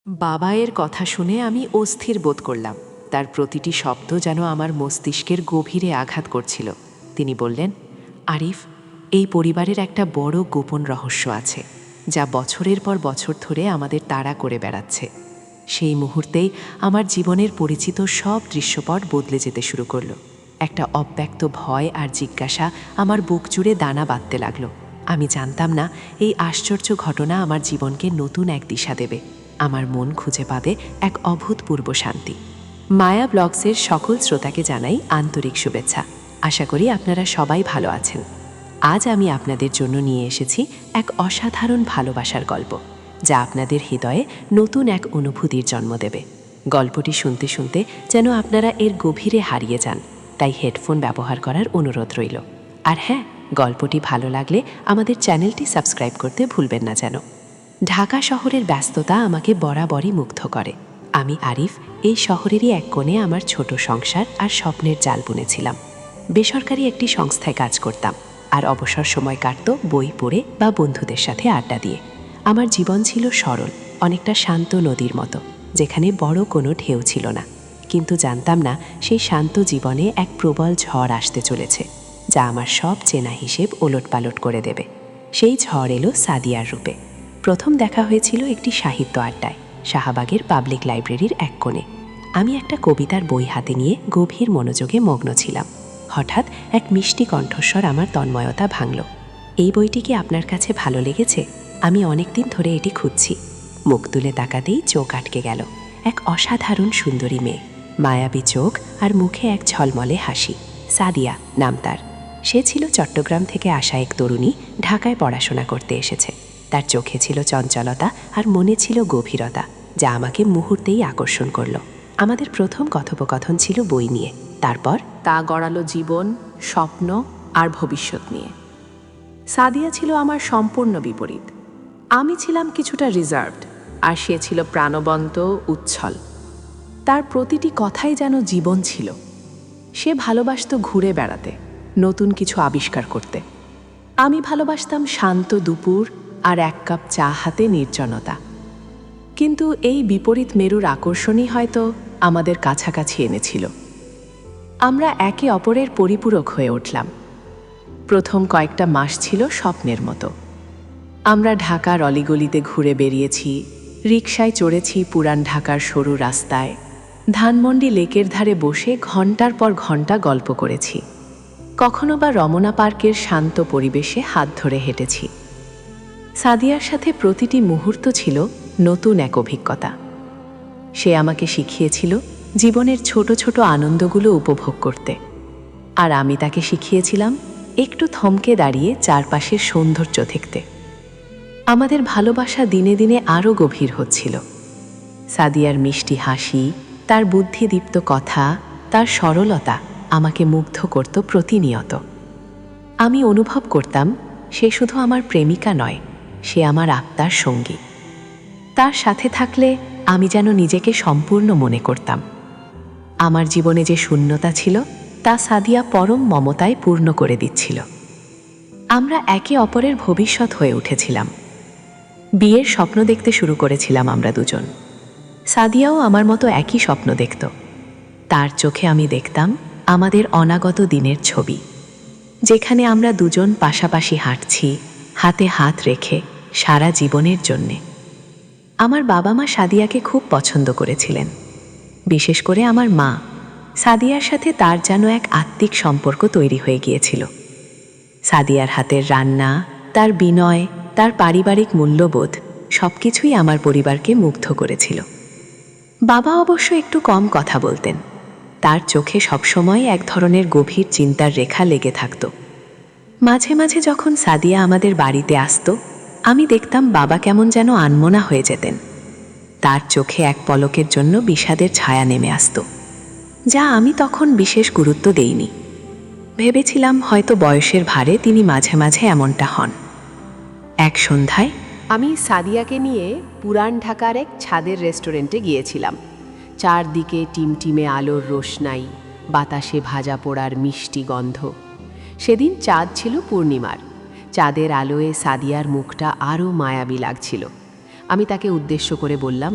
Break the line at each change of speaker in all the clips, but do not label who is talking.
বাবায়ের কথা শুনে আমি অস্থির বোধ করলাম। তার প্রতিটি শব্দ যেন আমার মস্তিষ্কের গভীরে আঘাত করছিল। তিনি বললেন, আরিফ, এই পরিবারের একটা বড় গোপন রহস্য আছে, যা বছরের পর বছর ধরে আমাদের তাড়া করে বেড়াচ্ছে। সেই মুহূর্তেই আমার জীবনের পরিচিত সব দৃশ্যপট বদলে যেতে শুরু করলো। একটা অব্যক্ত ভয় আর জিজ্ঞাসা আমার বুক জুড়ে দানা বাঁধতে লাগলো। আমি জানতাম না এই আশ্চর্য ঘটনা আমার জীবনকে নতুন এক দিশা দেবে। আমার মন খুঁজে পাবে এক অভূতপূর্ব শান্তি। মায়া ব্লগসের সকল শ্রোতাকে জানাই আন্তরিক শুভেচ্ছা। আশা করি আপনারা সবাই ভালো আছেন। আজ আমি আপনাদের জন্য নিয়ে এসেছি এক অসাধারণ ভালোবাসার গল্প, যা আপনাদের হৃদয়ে নতুন এক অনুভূতির জন্ম দেবে। গল্পটি শুনতে শুনতে যেন আপনারা এর গভীরে হারিয়ে যান, তাই হেডফোন ব্যবহার করার অনুরোধ রইল। আর হ্যাঁ, গল্পটি ভালো লাগলে আমাদের চ্যানেলটি সাবস্ক্রাইব করতে ভুলবেন না যেন। ঢাকা শহরের ব্যস্ততা আমাকে বরাবরই মুগ্ধ করে। আমি আরিফ এই শহরেরই এক কোণে আমার ছোট সংসার আর স্বপ্নের জাল বুনেছিলাম। বেসরকারি একটি সংস্থায় কাজ করতাম, আর অবসর সময় কাটত বই পড়ে বা বন্ধুদের সাথে আড্ডা দিয়ে। আমার জীবন ছিল সরল, অনেকটা শান্ত নদীর মতো, যেখানে বড় কোনো ঢেউ ছিল না। কিন্তু জানতাম না সেই শান্ত জীবনে এক প্রবল ঝড় আসতে চলেছে, যা আমার সব চেনা হিসেব ওলটপালট করে দেবে। সেই ঝড় এলো সাদিয়ার রূপে। প্রথম দেখা হয়েছিল একটি সাহিত্য আড্ডায়, শাহবাগের পাবলিক লাইব্রেরির এক কোণে। আমি একটা কবিতার বই হাতে নিয়ে গভীর মনোযোগে মগ্ন ছিলাম। হঠাৎ এক মিষ্টি কণ্ঠস্বর আমার তন্ময়তা ভাঙল। এই বইটি কি আপনার কাছে ভালো লেগেছে? আমি অনেকদিন ধরে এটি খুঁজছি। মুখ তুলে তাকাতেই চোখ আটকে গেল। এক অসাধারণ সুন্দরী মেয়ে, মায়াবী চোখ আর মুখে এক ঝলমলে হাসি। সাদিয়া নাম তার। সে ছিল চট্টগ্রাম থেকে আসা এক তরুণী, ঢাকায় পড়াশোনা করতে এসেছে। তার চোখে ছিল চঞ্চলতা আর মনে ছিল গভীরতা, যা আমাকে মুহূর্তেই আকর্ষণ করল। আমাদের প্রথম কথোপকথন ছিল বই নিয়ে, তারপর তা গড়ালো জীবন, স্বপ্ন আর ভবিষ্যৎ নিয়ে। সাদিয়া ছিল আমার সম্পূর্ণ বিপরীত। আমি ছিলাম কিছুটা রিজার্ভড, আর সে ছিল প্রাণবন্ত, উচ্ছল। তার প্রতিটি কথাই যেন জীবন ছিল। সে ভালোবাসত ঘুরে বেড়াতে, নতুন কিছু আবিষ্কার করতে। আমি ভালোবাসতাম শান্ত দুপুর আর এক কাপ চা হাতে নির্জনতা। কিন্তু এই বিপরীত মেরুর আকর্ষণই হয়তো আমাদের কাছাকাছি এনেছিল। আমরা একে অপরের পরিপূরক হয়ে উঠলাম। প্রথম কয়েকটা মাস ছিল স্বপ্নের মতো। আমরা ঢাকার অলিগলিতে ঘুরে বেরিয়েছি, রিকশায় চড়েছি পুরান ঢাকার সরু রাস্তায়, ধানমন্ডি লেকের ধারে বসে ঘন্টার পর ঘন্টা গল্প করেছি। কখনো বা রমনা পার্কের শান্ত পরিবেশে হাত ধরে হেঁটেছি। সাদিয়ার সাথে প্রতিটি মুহূর্ত ছিল নতুন এক অভিজ্ঞতা। সে আমাকে শিখিয়েছিল জীবনের ছোট ছোট আনন্দগুলো উপভোগ করতে, আর আমি তাকে শিখিয়েছিলাম একটু থমকে দাঁড়িয়ে চারপাশের সৌন্দর্য দেখতে। আমাদের ভালোবাসা দিনে দিনে আরও গভীর হচ্ছিল। সাদিয়ার মিষ্টি হাসি, তার বুদ্ধিদীপ্ত কথা, তার সরলতা আমাকে মুগ্ধ করত প্রতিনিয়ত। আমি অনুভব করতাম সে শুধু আমার প্রেমিকা নয়, সে আমার আত্মার সঙ্গী। তার সাথে থাকলে আমি যেন নিজেকে সম্পূর্ণ মনে করতাম। আমার জীবনে যে শূন্যতা ছিল, তা সাদিয়া পরম মমতায় পূর্ণ করে দিচ্ছিল। আমরা একে অপরের ভবিষ্যৎ হয়ে উঠেছিলাম। বিয়ের স্বপ্ন দেখতে শুরু করেছিলাম আমরা দুজন। সাদিয়াও আমার মতো একই স্বপ্ন দেখত। তার চোখে আমি দেখতাম আমাদের অনাগত দিনের ছবি, যেখানে আমরা দুজন পাশাপাশি হাঁটছি, হাতে হাত রেখে, সারা জীবনের জন্যে। আমার বাবা মা সাদিয়াকে খুব পছন্দ করেছিলেন, বিশেষ করে আমার মা। সাদিয়ার সাথে তার যেন এক আত্মিক সম্পর্ক তৈরি হয়ে গিয়েছিল। সাদিয়ার হাতের রান্না, তার বিনয়, তার পারিবারিক মূল্যবোধ সবকিছুই আমার পরিবারকে মুগ্ধ করেছিল। বাবা অবশ্য একটু কম কথা বলতেন। তার চোখে সবসময় এক ধরনের গভীর চিন্তার রেখা লেগে থাকত। মাঝে মাঝে যখন সাদিয়া আমাদের বাড়িতে আসতো, আমি দেখতাম বাবা কেমন যেন আনমনা হয়ে যেতেন। তার চোখে এক পলকের জন্য বিষাদের ছায়া নেমে আসত, যা আমি তখন বিশেষ গুরুত্ব দেইনি। ভেবেছিলাম হয়তো বয়সের ভারে তিনি মাঝে মাঝে এমনটা হন। এক সন্ধ্যায় আমি সাদিয়াকে নিয়ে পুরান ঢাকার এক ছাদের রেস্টুরেন্টে গিয়েছিলাম। চারদিকে টিমটিমে আলোর রোশনাই, বাতাসে ভাজা পোড়ার মিষ্টি গন্ধ। সেদিন চাঁদ ছিল পূর্ণিমার। চাঁদের আলোয় সাদিয়ার মুখটা আরও মায়াবী লাগছিল। আমি তাকে উদ্দেশ্য করে বললাম,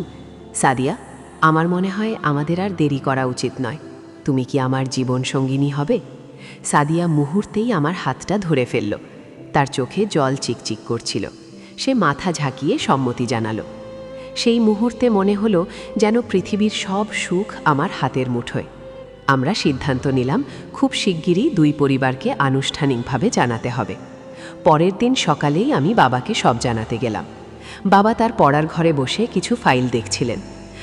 সাদিয়া, আমার মনে হয় আমাদের আর দেরি করা উচিত নয়। তুমি কি আমার জীবন সঙ্গিনী হবে? সাদিয়া মুহূর্তেই আমার হাতটা ধরে ফেলল। তার চোখে জল চিকচিক করছিল। সে মাথা ঝাঁকিয়ে সম্মতি জানালো। সেই মুহূর্তে মনে হলো যেন পৃথিবীর সব সুখ আমার হাতের মুঠোয়। আমরা সিদ্ধান্ত নিলাম খুব শিগগিরই দুই পরিবারকে আনুষ্ঠানিকভাবে জানাতে হবে। পরের দিন সকালেই আমি বাবাকে সব জানাতে গেলাম। বাবা তার পড়ার ঘরে বসে কিছু ফাইল দেখছিলেন।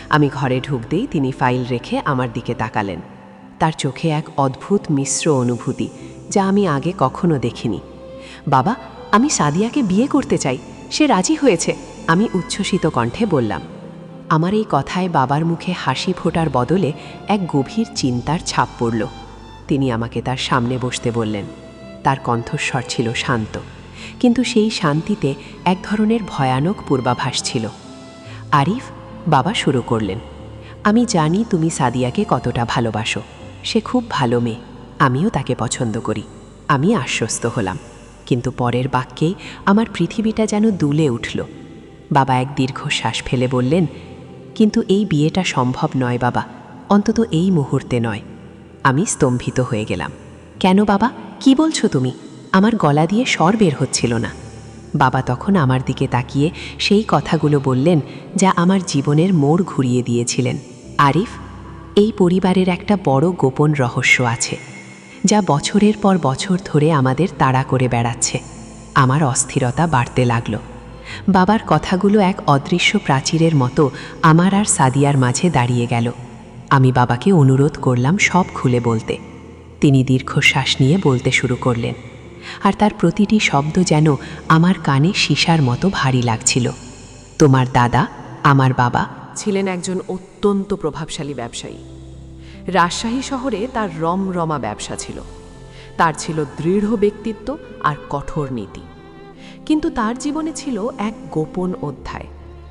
আমি ঘরে ঢুকতেই তিনি ফাইল রেখে আমার দিকে তাকালেন। তার চোখে এক অদ্ভুত মিশ্র অনুভূতি, যা আমি আগে কখনো দেখিনি। বাবা, আমি সাদিয়াকে বিয়ে করতে চাই, সে রাজি হয়েছে, আমি উচ্ছ্বসিত কণ্ঠে বললাম। আমার এই কথায় বাবার মুখে হাসি ফোটার বদলে এক গভীর চিন্তার ছাপ পড়ল। তিনি আমাকে তার সামনে বসতে বললেন। তার কণ্ঠস্বর ছিল শান্ত, কিন্তু সেই শান্তিতে এক ধরনের ভয়ানক পূর্বাভাস ছিল। আরিফ, বাবা শুরু করলেন, আমি জানি তুমি সাদিয়াকে কতটা ভালোবাসো। সে খুব ভালো মেয়ে, আমিও তাকে পছন্দ করি। আমি আশ্বস্ত হলাম, কিন্তু পরের বাক্যেই আমার পৃথিবীটা যেন দুলে উঠল। বাবা এক দীর্ঘশ্বাস ফেলে বললেন, কিন্তু এই বিয়েটা সম্ভব নয় বাবা, অন্তত এই মুহূর্তে নয়। আমি স্তম্ভিত হয়ে গেলাম। কেন বাবা, কি বলছো তুমি? আমার গলা দিয়ে স্বর বের হচ্ছিল না। বাবা তখন আমার দিকে তাকিয়ে সেই কথাগুলো বললেন যা আমার জীবনের মোড় ঘুরিয়ে দিয়েছিলেন। আরিফ, এই পরিবারের একটা বড় গোপন রহস্য আছে, যা বছরের পর বছর ধরে আমাদের তাড়া করে বেড়াচ্ছে। আমার অস্থিরতা বাড়তে লাগল। বাবার কথাগুলো এক অদৃশ্য প্রাচীরের মতো আমার আর সাদিয়ার মাঝে দাঁড়িয়ে গেল। আমি বাবাকে অনুরোধ করলাম সব খুলে বলতে। তিনি দীর্ঘশ্বাস নিয়ে বলতে শুরু করলেন, আর তার প্রতিটি শব্দ যেন আমার কানে সীসার মতো ভারী লাগছিল। তোমার দাদা, আমার বাবা,
ছিলেন একজন অত্যন্ত প্রভাবশালী ব্যবসায়ী। রাজশাহী শহরে তার রমরমা ব্যবসা ছিল। তার ছিল দৃঢ় ব্যক্তিত্ব আর কঠোর নীতি। কিন্তু তার জীবনে ছিল এক গোপন অধ্যায়,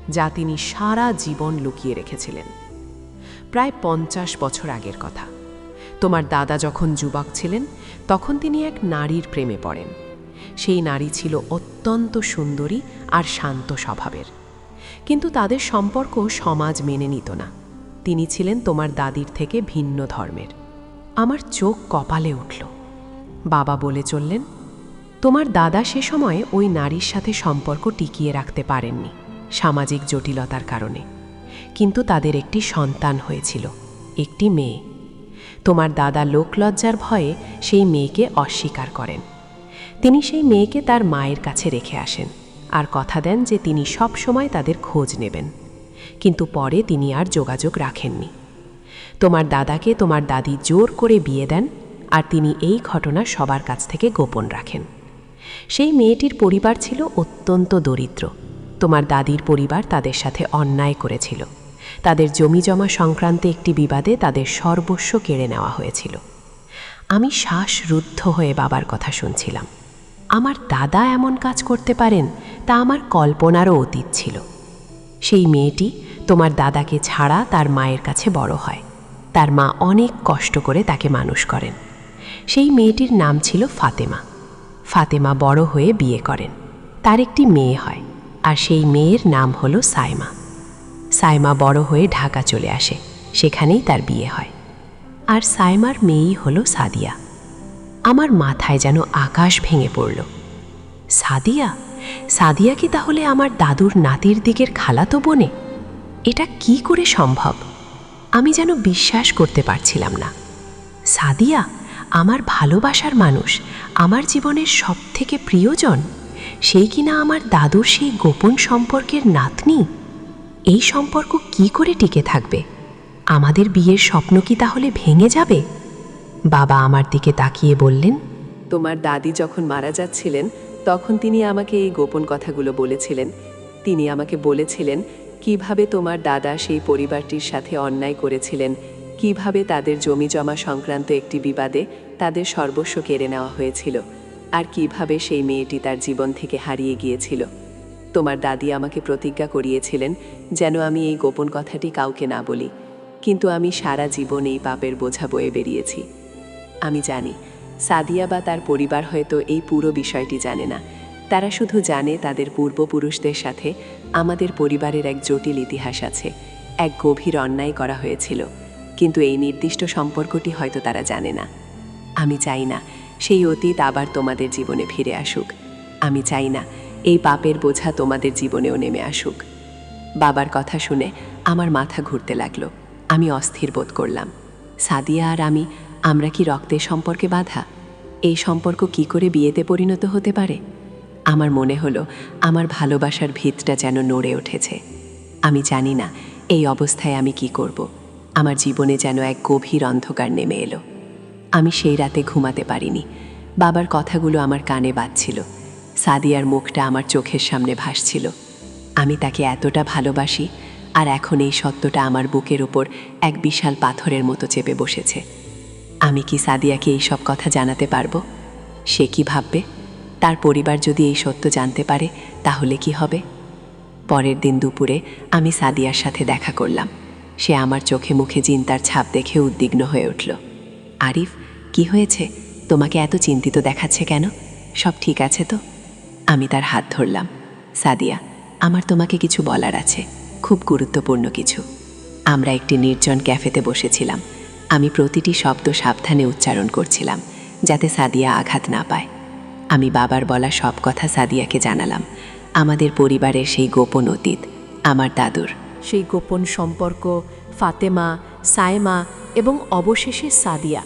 যা তিনি সারা জীবন লুকিয়ে রেখেছিলেন। প্রায় 50 বছর আগের কথা। তোমার দাদা যখন যুবক ছিলেন, তখন তিনি এক নারীর প্রেমে পড়েন। সেই নারী ছিল অত্যন্ত সুন্দরী আর শান্ত স্বভাবের, কিন্তু তাদের সম্পর্ক সমাজ মেনে নিত না। তিনি ছিলেন তোমার দাদির থেকে ভিন্ন ধর্মের। আমার চোখ কপালে উঠল। বাবা বলে চললেন, তোমার দাদা সে সময় ওই নারীর সাথে সম্পর্ক টিকিয়ে রাখতে পারেননি সামাজিক জটিলতার কারণে। কিন্তু তাদের একটি সন্তান হয়েছিল, একটি মেয়ে। তোমার দাদা লোকলজ্জার ভয়ে সেই মেয়েকে অস্বীকার করেন। তিনি সেই মেয়েকে তার মায়ের কাছে রেখে আসেন আর কথা দেন যে তিনি সব সময় তাদের খোঁজ নেবেন। কিন্তু পরে তিনি আর যোগাযোগ রাখেননি। তোমার দাদাকে তোমার দাদি জোর করে বিয়ে দেন, আর তিনি এই ঘটনা সবার কাছ থেকে গোপন রাখেন। সেই মেয়েটির পরিবার ছিল অত্যন্ত দরিদ্র। তোমার দাদির পরিবার তাদের সাথে অন্যায় করেছিল। তাদের জমিজমা সংক্রান্ত একটি বিবাদে তাদের সর্বস্ব কেড়ে নেওয়া হয়েছিল। আমি শ্বাসরুদ্ধ হয়ে বাবার কথা শুনছিলাম। আমার দাদা এমন কাজ করতে পারেন তা আমার কল্পনারও অতীত ছিল। সেই মেয়েটি তোমার দাদাকে ছাড়া তার মায়ের কাছে বড় হয়। তার মা অনেক কষ্ট করে তাকে মানুষ করেন। সেই মেয়েটির নাম ছিল ফাতেমা। ফাতেমা বড় হয়ে বিয়ে করেন। তার একটি মেয়ে হয়, আর সেই মেয়ের নাম হলো সাইমা। সাইমা বড় হয়ে ঢাকা চলে আসে, সেখানেই তার বিয়ে হয়। আর সাইমার মেয়েই হলো সাদিয়া। আমার মাথায় যেন আকাশ ভেঙে পড়ল। সাদিয়া? সাদিয়া কি তাহলে আমার দাদুর নাতির দিকের খালাতো বোনে? এটা কি করে সম্ভব? আমি যেন বিশ্বাস করতে পারছিলাম না। সাদিয়া, আমার ভালোবাসার মানুষ, আমার জীবনের সবথেকে প্রিয়জন, সেই কিনা আমার দাদুর সেই গোপন সম্পর্কের নাতনি। এই সম্পর্ক কি করে টিকে থাকবে? আমাদের বিয়ের স্বপ্ন কি তাহলে ভেঙে যাবে? বাবা আমার দিকে তাকিয়ে বললেন, তোমার দাদি যখন মারা যাচ্ছিলেন, তখন তিনি আমাকে এই গোপন কথাগুলো বলেছিলেন। তিনি আমাকে বলেছিলেন কিভাবে তোমার দাদা সেই পরিবারটির সাথে অন্যায় করেছিলেন, কিভাবে তাদের জমিজমা সংক্রান্ত একটি বিবাদে তাদের সর্বস্ব কেড়ে নেওয়া হয়েছিল, আর কিভাবে সেই মেয়েটি তার জীবন থেকে হারিয়ে গিয়েছিল। তোমার দাদি আমাকে প্রতিজ্ঞা করিয়েছিলেন যেন আমি এই গোপন কথাটি কাউকে না বলি, কিন্তু আমি সারা জীবন এই পাপের বোঝা বয়ে বেরিয়েছি। আমি জানি সাদিয়া বা তার পরিবার হয়তো এই পুরো বিষয়টি জানে না। তারা শুধু জানে তাদের পূর্বপুরুষদের সাথে আমাদের পরিবারের এক জটিল ইতিহাস আছে,
এক গভীর অন্যায় করা হয়েছিল, কিন্তু এই নির্দিষ্ট সম্পর্কটি হয়তো তারা জানে না। আমি চাই না সেই অতীত আবার তোমাদের জীবনে ফিরে আসুক। আমি চাই না এই পাপের বোঝা তোমাদের জীবনেও নেমে আসুক। বাবার কথা শুনে আমার মাথা ঘুরতে লাগলো। আমি অস্থির বোধ করলাম। সাদিয়া আর আমরা কি রক্তের সম্পর্কে বাঁধা? এই সম্পর্ক কি করে বিয়েতে পরিণত হতে পারে? আমার মনে হলো আমার ভালোবাসার ভিতটা যেন নড়ে উঠেছে। আমি জানি না এই অবস্থায় আমি কি করব। আমার জীবনে যেন এক গভীর অন্ধকার নেমে এলো। আমি সেই রাতে ঘুমাতে পারিনি। বাবার কথাগুলো আমার কানে বাজছিল। সাদিয়ার মুখটা আমার চোখের সামনে ভাসছিল। আমি তাকে এতটা ভালোবাসি, আর এখন এই সত্যটা আমার বুকের ওপর এক বিশাল পাথরের মতো চেপে বসেছে। আমি কি সাদিয়াকে এই সব কথা জানাতে পারবো? সে কি ভাববে? তার পরিবার যদি এই সত্য জানতে পারে তাহলে কি হবে? পরের দিন দুপুরে আমি সাদিয়ার সাথে দেখা করলাম। সে আমার চোখে মুখে চিন্তার ছাপ দেখে উদ্বিগ্ন হয়ে উঠল। আরিফ, কি হয়েছে? তোমাকে এত চিন্তিত দেখাচ্ছে কেন? সব ঠিক আছে তো? আমি তার হাত ধরলাম। সাদিয়া, আমার তোমাকে কিছু বলার আছে, খুব গুরুত্বপূর্ণ কিছু। আমরা একটি নির্জন ক্যাফেতে বসেছিলাম। আমি প্রতিটি শব্দ সাবধানে উচ্চারণ করছিলাম, যাতে সাদিয়া আঘাত না পায়। আমি বাবার বলা সব কথা সাদিয়াকে জানালাম। আমাদের পরিবারের সেই গোপন অতীত, আমার দাদুর
সেই গোপন সম্পর্ক, ফাতেমা, সায়েমা এবং অবশেষে সাদিয়া।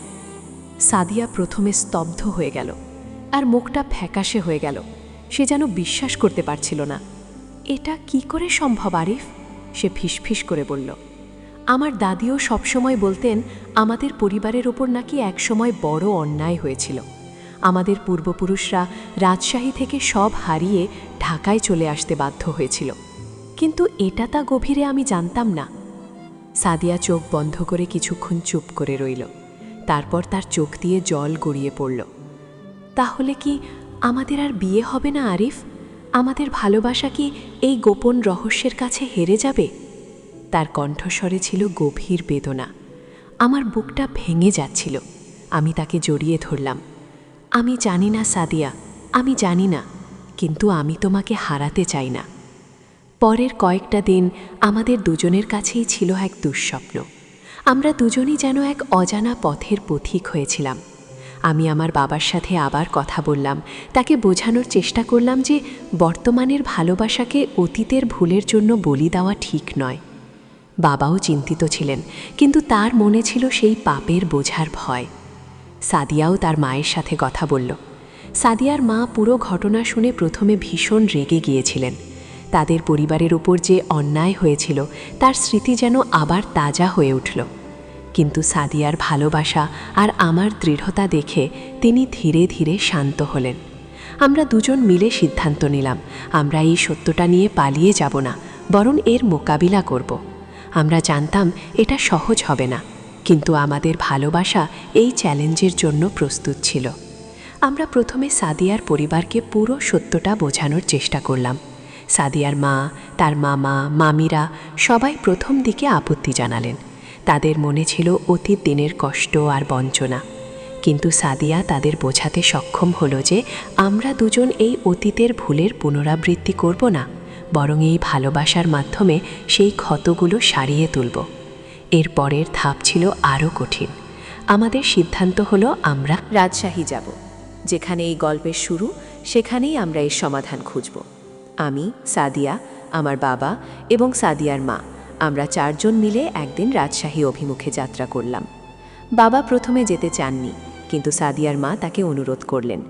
সাদিয়া প্রথমে স্তব্ধ হয়ে গেল, আর মুখটা ফ্যাকাশে হয়ে গেল। সে যেন বিশ্বাস করতে পারছিল না। এটা কি করে সম্ভব আরিফ? সে ফিসফিস করে বলল। আমার দাদিও সবসময় বলতেন আমাদের পরিবারের ওপর নাকি একসময় বড় অন্যায় হয়েছিল। আমাদের পূর্বপুরুষরা রাজশাহী থেকে সব হারিয়ে ঢাকায় চলে আসতে বাধ্য হয়েছিল, কিন্তু এটা তা গভীরে আমি জানতাম না। সাদিয়া চোখ বন্ধ করে কিছুক্ষণ চুপ করে রইল। তারপর তার চোখ দিয়ে জল গড়িয়ে পড়ল। তাহলে কি আমাদের আর বিয়ে হবে না আরিফ? আমাদের ভালোবাসা কি এই গোপন রহস্যের কাছে হেরে যাবে? তার কণ্ঠস্বরে ছিল গভীর বেদনা। আমার বুকটা ভেঙে যাচ্ছিল। আমি তাকে জড়িয়ে ধরলাম। আমি জানি না সাদিয়া, আমি জানি না, কিন্তু আমি তোমাকে হারাতে চাই না। পরের কয়েকটা দিন আমাদের দুজনের কাছেই ছিল এক দুঃস্বপ্ন। আমরা দুজনই যেন এক অজানা পথের পথিক হয়েছিলাম। আমি আমার বাবার সাথে আবার কথা বললাম, তাকে বোঝানোর চেষ্টা করলাম যে বর্তমানের ভালোবাসাকে অতীতের ভুলের জন্য বলি দেওয়া ঠিক নয়। বাবাও চিন্তিত ছিলেন, কিন্তু তার মনে ছিল সেই পাপের বোঝার ভয়। সাদিয়াও তার মায়ের সাথে কথা বলল। সাদিয়ার মা পুরো ঘটনা শুনে প্রথমে ভীষণ রেগে গিয়েছিলেন। তাদের পরিবারের উপর যে অন্যায় হয়েছিল তার স্মৃতি যেন আবার তাজা হয়ে উঠল। কিন্তু সাদিয়ার ভালোবাসা আর আমার দৃঢ়তা দেখে তিনি ধীরে ধীরে শান্ত হলেন। আমরা দুজন মিলে সিদ্ধান্ত নিলাম, আমরা এই সত্যটা নিয়ে পালিয়ে যাব না, বরং এর মোকাবিলা করব। আমরা জানতাম এটা সহজ হবে না, কিন্তু আমাদের ভালোবাসা এই চ্যালেঞ্জের জন্য প্রস্তুত ছিল। আমরা প্রথমে সাদিয়ার পরিবারকে পুরো সত্যটা বোঝানোর চেষ্টা করলাম। সাদিয়ার মা, তার মামা, মামিরা সবাই প্রথম দিকে আপত্তি জানালেন। তাদের মনে ছিল অতীত দিনের কষ্ট আর বঞ্চনা। কিন্তু সাদিয়া তাদের বোঝাতে সক্ষম হলো যে আমরা দুজন এই অতীতের ভুলের পুনরাবৃত্তি করব না, বরং এই ভালোবাসার মাধ্যমে সেই ক্ষতগুলো সারিয়ে তুলব। এর পরের ধাপ ছিল আরও কঠিন। আমাদের সিদ্ধান্ত হলো আমরা রাজশাহী যাব। যেখানে এই গল্পের শুরু, সেখানেই আমরা এর সমাধান খুঁজব। আমি, সাদিয়া, আমার বাবা এবং সাদিয়ার মা, আমরা চারজন মিলে একদিন রাজশাহী অভিমুখে যাত্রা করলাম। বাবা প্রথমে যেতে চাননি, কিন্তু সাদিয়ার মা তাকে অনুরোধ করলেন,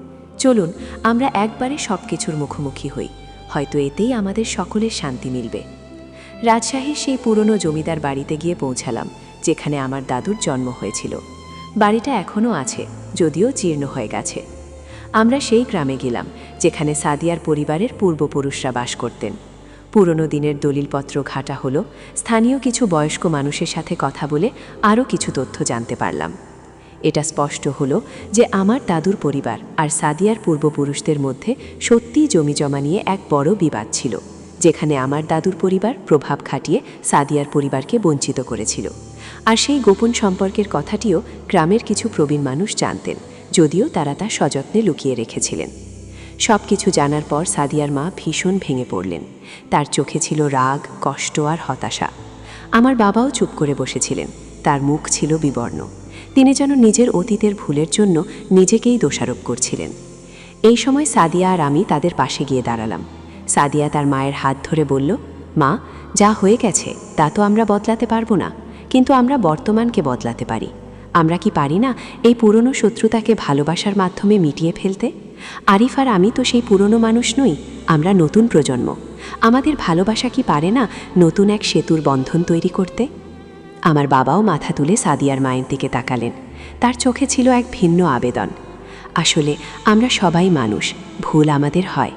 চলুন আমরা একবারে সব কিছুর মুখোমুখি হই, হয়তো এতেই আমাদের সকলের শান্তি মিলবে। রাজশাহীর সেই পুরনো জমিদার বাড়িতে গিয়ে পৌঁছালাম, যেখানে আমার দাদুর জন্ম হয়েছিল। বাড়িটা এখনও আছে, যদিও জীর্ণ হয়ে গেছে। আমরা সেই গ্রামে গেলাম যেখানে সাদিয়ার পরিবারের পূর্বপুরুষরা বাস করতেন। পুরনো দিনের দলিলপত্র ঘাটা হলো। স্থানীয় কিছু বয়স্ক মানুষের সাথে কথা বলে আরও কিছু তথ্য জানতে পারলাম। এটা স্পষ্ট হলো যে আমার দাদুর পরিবার আর সাদিয়ার পূর্বপুরুষদের মধ্যে সত্যিই জমিজমা নিয়ে এক বড় বিবাদ ছিল, যেখানে আমার দাদুর পরিবার প্রভাব খাটিয়ে সাদিয়ার পরিবারকে বঞ্চিত করেছিল। আর সেই গোপন সম্পর্কের কথাটিও গ্রামের কিছু প্রবীণ মানুষ জানতেন, যদিও তারা তা সযত্নে লুকিয়ে রেখেছিলেন। সব কিছু জানার পর সাদিয়ার মা ভীষণ ভেঙে পড়লেন। তার চোখে ছিল রাগ, কষ্ট আর হতাশা।
আমার বাবাও চুপ করে বসেছিলেন। তার মুখ ছিল বিবর্ণ। তিনি যেন নিজের অতীতের ভুলের জন্য নিজেকেই দোষারোপ করছিলেন। এই সময় সাদিয়া আর আমি তাদের পাশে গিয়ে দাঁড়ালাম। সাদিয়া তার মায়ের হাত ধরে বলল, মা, যা হয়ে গেছে তা তো আমরা বদলাতে পারবো না, কিন্তু আমরা বর্তমানকে বদলাতে পারি। আমরা কি পারি না এই পুরনো শত্রুতাকে ভালোবাসার মাধ্যমে মিটিয়ে ফেলতে? আরিফ আর আমি তো সেই পুরনো মানুষ নই, আমরা নতুন প্রজন্ম। আমাদের ভালোবাসা কি পারে না নতুন এক সেতুর বন্ধন তৈরি করতে? আমার বাবাও মাথা তুলে সাদিয়ার মায়ের দিকে তাকালেন। তার চোখে ছিল এক ভিন্ন আবেদন। আসলে আমরা সবাই মানুষ, ভুল আমাদের হয়।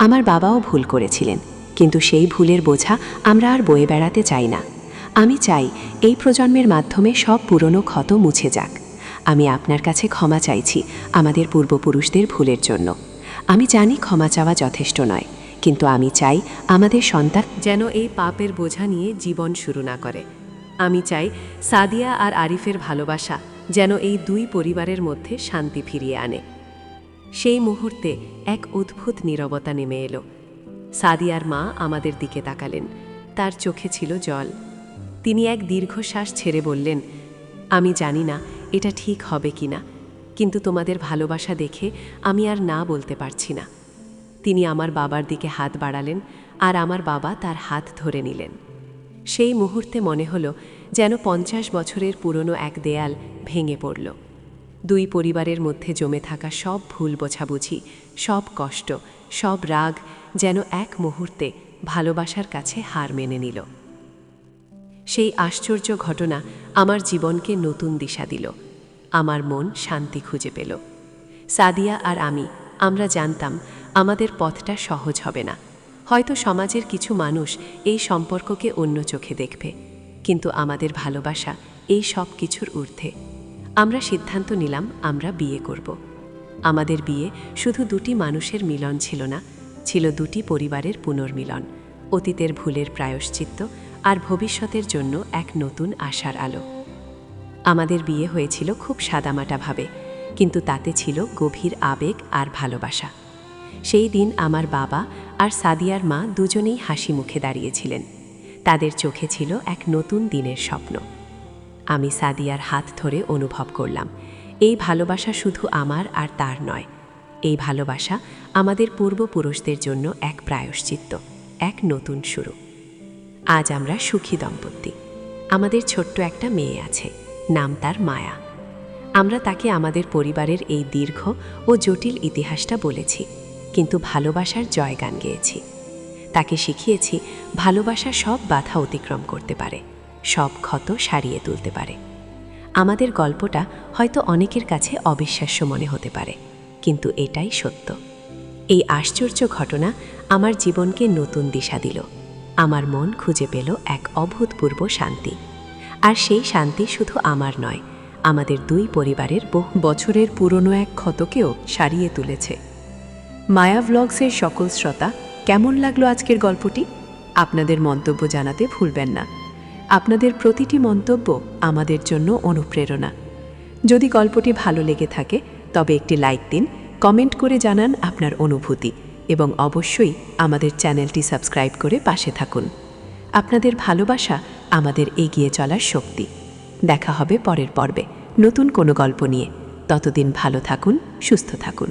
আমার বাবাও ভুল করেছিলেন, কিন্তু সেই ভুলের বোঝা আমরা আর বয়ে বেড়াতে চাই না। আমি চাই এই প্রজন্মের মাধ্যমে সব পুরনো ক্ষত মুছে যাক। আমি আপনার কাছে ক্ষমা চাইছি আমাদের পূর্বপুরুষদের ভুলের জন্য। আমি জানি ক্ষমা চাওয়া যথেষ্ট নয়, কিন্তু আমি চাই আমাদের সন্তান
যেন এই পাপের বোঝা নিয়ে জীবন শুরু না করে। আমি চাই সাদিয়া আর আরিফের ভালোবাসা যেন এই দুই পরিবারের মধ্যে শান্তি ফিরিয়ে আনে। সেই মুহূর্তে এক অদ্ভুত নীরবতা নেমে এলো। সাদিয়ার মা আমাদের দিকে তাকালেন। তার চোখে ছিল জল। তিনি এক দীর্ঘশ্বাস ছেড়ে বললেন, আমি জানি না এটা ঠিক হবে কি না, কিন্তু তোমাদের ভালোবাসা দেখে আমি আর না বলতে পারছি না। তিনি আমার বাবার দিকে হাত বাড়ালেন, আর আমার বাবা তার হাত ধরে নিলেন। সেই মুহূর্তে মনে হলো যেন 50 বছরের পুরনো এক দেয়াল ভেঙে পড়ল। দুই পরিবারের মধ্যে জমে থাকা সব ভুল বোঝাবুঝি, সব কষ্ট, সব রাগ যেন এক মুহূর্তে ভালোবাসার কাছে হার মেনে নিল। সেই আশ্চর্য ঘটনা আমার জীবনকে নতুন দিশা দিল। আমার মন শান্তি খুঁজে পেল। সাদিয়া আর আমরা জানতাম আমাদের পথটা সহজ হবে না। হয়তো সমাজের কিছু মানুষ এই সম্পর্ককে অন্য চোখে দেখবে, কিন্তু আমাদের ভালোবাসা এই সব কিছুর ঊর্ধ্বে। আমরা সিদ্ধান্ত নিলাম আমরা বিয়ে করব। আমাদের বিয়ে শুধু দুটি মানুষের মিলন ছিল না, ছিল দুটি পরিবারের পুনর্মিলন, অতীতের ভুলের প্রায়শ্চিত্ত আর ভবিষ্যতের জন্য এক নতুন আশার আলো। আমাদের বিয়ে হয়েছিল খুব সাদামাটাভাবে, কিন্তু তাতে ছিল গভীর আবেগ আর ভালোবাসা। সেই দিন আমার বাবা আর সাদিয়ার মা দুজনেই হাসি মুখে দাঁড়িয়েছিলেন। তাদের চোখে ছিল এক নতুন দিনের স্বপ্ন। আমি সাদিয়ার হাত ধরে অনুভব করলাম, এই ভালোবাসা শুধু আমার আর তার নয়। এই ভালোবাসা আমাদের পূর্বপুরুষদের জন্য এক প্রায়শ্চিত্ত, এক নতুন শুরু। আজ আমরা সুখী দম্পতি। আমাদের ছোট্ট একটা মেয়ে আছে, নাম তার মায়া। আমরা তাকে আমাদের পরিবারের এই দীর্ঘ ও জটিল ইতিহাসটা বলেছি, কিন্তু ভালোবাসার জয়গান গেয়েছি। তাকে শিখিয়েছি ভালোবাসা সব বাধা অতিক্রম করতে পারে, সব ক্ষত সারিয়ে তুলতে পারে। আমাদের গল্পটা হয়তো অনেকের কাছে অবিশ্বাস্য মনে হতে পারে, কিন্তু এটাই সত্য। এই আশ্চর্য ঘটনা আমার জীবনকে নতুন দিশা দিল। আমার মন খুঁজে পেল এক অভূতপূর্ব শান্তি। আর সেই শান্তি শুধু আমার নয়, আমাদের দুই পরিবারের বহু বছরের পুরনো এক ক্ষতকেও সারিয়ে তুলেছে। মায়া ভ্লগসের সকল শ্রোতা, কেমন লাগলো আজকের গল্পটি? আপনাদের মন্তব্য জানাতে ভুলবেন না। আপনাদের প্রতিটি মন্তব্য আমাদের জন্য অনুপ্রেরণা। যদি গল্পটি ভালো লেগে থাকে তবে একটি লাইক দিন, কমেন্ট করে জানান আপনার অনুভূতি এবং অবশ্যই আমাদের চ্যানেলটি সাবস্ক্রাইব করে পাশে থাকুন। আপনাদের ভালোবাসা আমাদের এগিয়ে চলার শক্তি। দেখা হবে পরের পর্বে নতুন কোনো গল্প নিয়ে। ততদিন ভালো থাকুন, সুস্থ থাকুন।